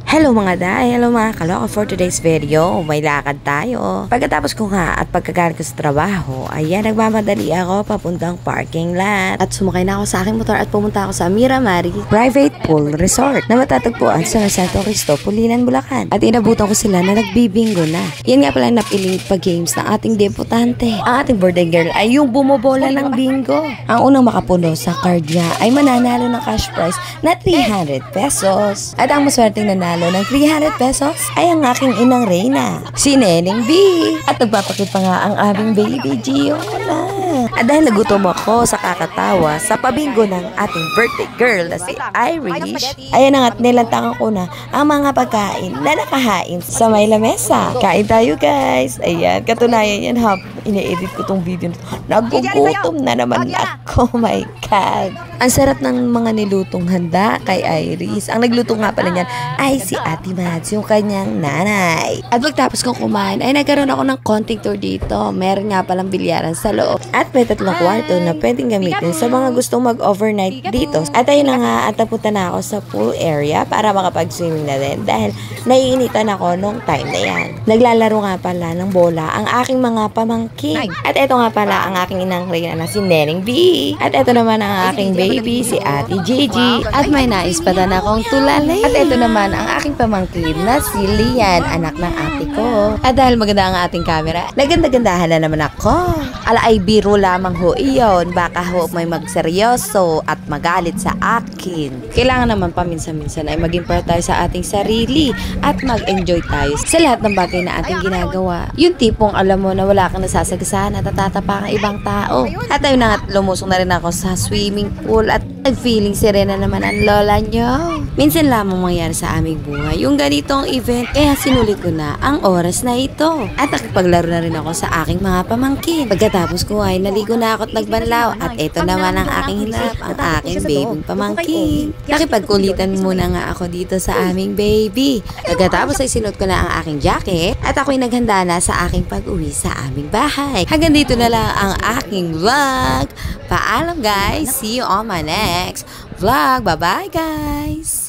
Hello mga day, hello mga kaloka. For today's video, may lakad tayo. Pagkatapos ko nga at pagkagaling ko sa trabaho, ayan, nagmamadali ako papuntang parking lot. At sumakay na ako sa aking motor at pumunta ako sa Miramari Private Pool Resort na matatagpuan sa Santo Cristo, Pulilan, Bulacan. At inabutan ko sila na nagbibingo na. Yan nga pala napiling pa-games ng ating debutante. Ang ating birthday girl ay yung bumobola ng bingo. Ang unang makapuno sa card niya ay mananalo ng cash prize na 300 pesos. At ang maswerteng nanalo ng 300 pesos ay ang aking inang Reyna, si Neneng B. At nagpapakit pa nga ang aming baby Giona. At dahil nagutom ako sa kakatawa sa pabingo ng ating birthday girl na si Irish, ayan na nga't nilantangan ko na ang mga pagkain na nakahain sa may lamesa. Kain tayo guys. Ayan, katunayan yan ha. Ine-edit ko tong video. Nagugutom na naman ako. Oh my God. Ang sarap ng mga nilutong handa kay Iris. Ang nagluto nga pala niyan ay si Ate Mads, yung kanyang nanay. At pagtapos kong kumain, ay nagkaroon ako ng konting tour dito. Meron nga palang bilyaran sa loob. At may 3 kwarto na pwedeng gamitin sa mga gustong mag-overnight dito. At ayun na nga, at napunta na ako sa pool area para makapag-swimming na din. Dahil naiinitan ako nung time na yan. Naglalaro nga pala ng bola ang aking mga pamangkin. At eto nga pala ang aking inang Reyna na si Neneng B. At eto naman ang aking baby, si Ate Gigi. At may nais pa na akong tulalay. At eto naman ang aking pamangkin na si Lian, anak ng ate ko. At dahil maganda ang ating camera, naganda-gandahan na naman ako. Ala ay biro lamang ho iyon. Baka ho may magseryoso at magalit sa akin. Kailangan naman paminsan-minsan ay maging para tayo sa ating sarili at mag-enjoy tayo sa lahat ng bagay na ating ginagawa. Yung tipong alam mo na wala kang nasasagasaan at tatapang ang ibang tao. At ayun na nga, lumusong na rin ako sa swimming pool at nag-feeling serena naman ang lola nyo. Minsan lamang mangyari sa aming buhay yung ganitong event, kaya sinulit ko na ang oras na ito. At nakipaglaro na rin ako sa aking mga pamangkin. Pagkatapos ko ay naligo na ako at nagbanlaw. At ito naman ang aking hinap, ang aking baby pamangkin. Nakipagkulitan muna nga ako dito sa aming baby. Pagkatapos ay sinuot ko na ang aking jacket at ako'y naghanda na sa aking pag-uwi sa aming bahay. Hanggang dito na lang ang aking vlog. Paalam guys, see you on my next vlog. Bye bye guys.